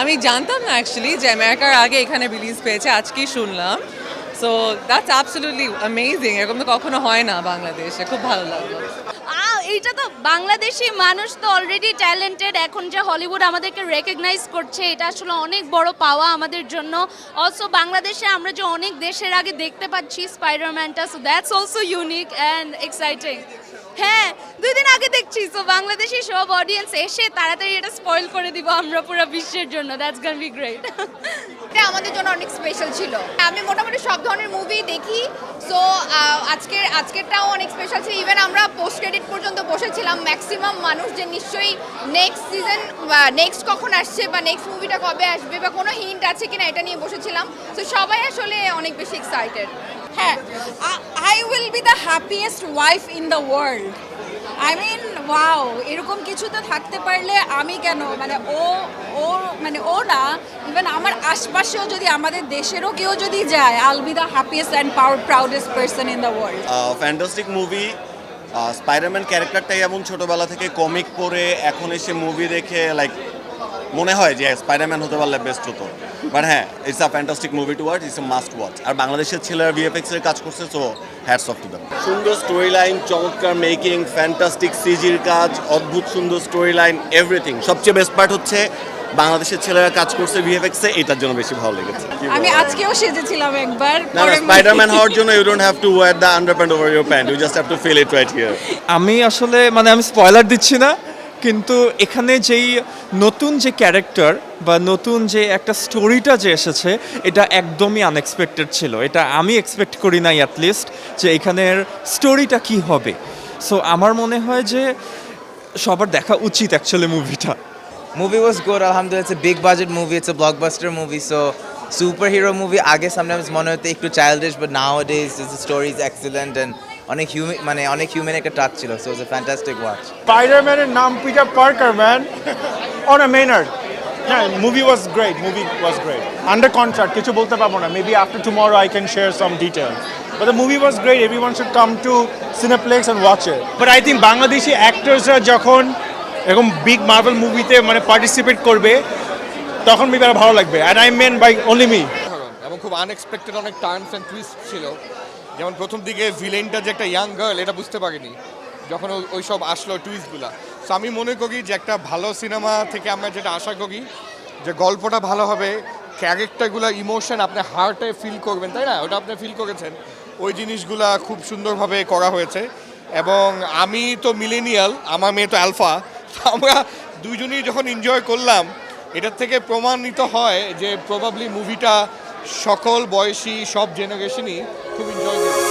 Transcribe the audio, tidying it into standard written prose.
আমি জানতাম না অ্যাকচুয়ালি যে আমেরিকার আগে এখানে রিলিজ পেয়েছে, আজকেই শুনলাম। সো দ্যাটস অ্যাবসলিউটলি অ্যামেজিং, এরকম তো কখনো হয় না বাংলাদেশে, খুব ভালো লাগলো। এইটা তো বাংলাদেশি মানুষ তো অলরেডি ট্যালেন্টেড, এখন যে হলিউড আমাদেরকে রেকগনাইজ করছে এটা আসলে অনেক বড় পাওয়া আমাদের জন্য। অলসো বাংলাদেশে আমরা যে অনেক দেশের আগে দেখতে পাচ্ছি স্পাইডারম্যানটা, so that's also unique and exciting. হ্যাঁ, 2 দিন আগে দেখছি, সো বাংলাদেশি সব অডিয়েন্স এসে তাড়াতাড়ি এটা স্পয়েল করে দিব আমরা পুরো বিশ্বের জন্য। দ্যাটস গান বি গ্রেট। এটা আমাদের জন্য অনেক স্পেশাল ছিল। আমি মোটামুটি সব ধরনের মুভি দেখি, সো আজকেরটাও অনেক স্পেশাল ছিল। ইভেন আমরা পোস্ট ক্রেডিট পর্যন্ত বসেছিলাম, ম্যাক্সিমাম মানুষ যে নিশ্চয়ই নেক্সট সিজন বা নেক্সট কখন আসছে বা নেক্সট মুভিটা কবে আসবে বা কোনো হিন্ট আছে কিনা এটা নিয়ে বসেছিলাম। তো সবাই আসলে অনেক বেশি এক্সাইটেড। হ্যাঁ, I will be the happiest wife in the world. I mean wow, এরকম কিছুতে থাকতে পারলে আমি কেন, ও না, ইভেন আমার আশপাশেও যদি আমাদের দেশেরও কেউ যদি যায়, I'll be the happiest and proudest person in the world. Fantastic movie. Spiderman ক্যারেক্টারটাই এমন ছোটবেলা থেকে কমিক পড়ে এখন এসে মুভি দেখে লাইক মনে হয় যে স্পাইডারম্যান হতে পারলে বেস্ট হতো। বাট হ্যাঁ, it's a fantastic movie to watch, it's a must watch. আর বাংলাদেশের ছেলেরা ভিএফএক্স এর কাজ করছে, so hats off to them. সুন্দর স্টোরি লাইন, চমৎকার মেকিং, ফ্যান্টাস্টিক সিজির কাজ, অদ্ভুত সুন্দর স্টোরি লাইন, এভরিথিং। সবচেয়ে বেস্ট পার্ট হচ্ছে বাংলাদেশের ছেলেরা কাজ করছে ভিএফএক্স এ, এটার জন্য বেশি ভালো লেগেছে। আমি আজকেও সেজেছিলাম একবার। না, স্পাইডারম্যান হওয়ার জন্য you don't have to wear the underpant over your pant, you just have to feel it right here. আমি আসলে আমি স্পয়লার দিচ্ছি না, কিন্তু এখানে যেই নতুন যে ক্যারেক্টার বা নতুন যে একটা স্টোরিটা যে এসেছে, এটা একদমই আনএক্সপেক্টেড ছিল। এটা আমি এক্সপেক্ট করি নাই অ্যাটলিস্ট, যে এখানের স্টোরিটা কি হবে। সো আমার মনে হয় যে সবার দেখা উচিত অ্যাকচুয়ালি মুভিটা। Movie was good, alhamdulillah. It's a big budget movie, it's a blockbuster movie, so superhero movie আগে sometimes মনে হতো একটু childish, but nowadays the story is excellent and অনেক human একটা টাচ ছিল, so it's a fantastic watch. স্পাইডারম্যানের নাম Peter Parker, man, on a মেনার্ড। হ্যাঁ, movie was great, under contract, কিছু বলতে পারবো না, maybe after tomorrow I can share some details, but the movie was great, everyone should come to Cineplex and watch it. But I think Bangladeshi অ্যাক্টরসরা যখন এরকম big Marvel মুভিতে participate করবে, তখন মেবি আর ভালো লাগবে, and I mean by only me. এবং খুব আনএক্সপেক্টেড অনেক টার্নস অ্যান্ড টুইস্ট ছিল। যেমন প্রথম দিকে ভিলেনটা যে একটা ইয়াং গার্ল, এটা বুঝতে পারিনি যখন ওই সব আসলো টুইস্টগুলো। সো আমি মনে করি যে একটা ভালো সিনেমা থেকে আমরা যেটা আশা করি যে গল্পটা ভালো হবে, ক্যারেক্টারগুলো ইমোশন আপনি হার্টে ফিল করবেন, তাই না? ওটা আপনি ফিল করেছেন, ওই জিনিসগুলা খুব সুন্দরভাবে করা হয়েছে। এবং আমি তো মিলেনিয়াল, আমার মেয়ে তো অ্যালফা, তো আমরা দুজনেই যখন এনজয় করলাম, এটার থেকে প্রমাণিত হয় যে প্রবাবলি মুভিটা সকল বয়সী সব জেনারেশনই খুব এনজয় করবে।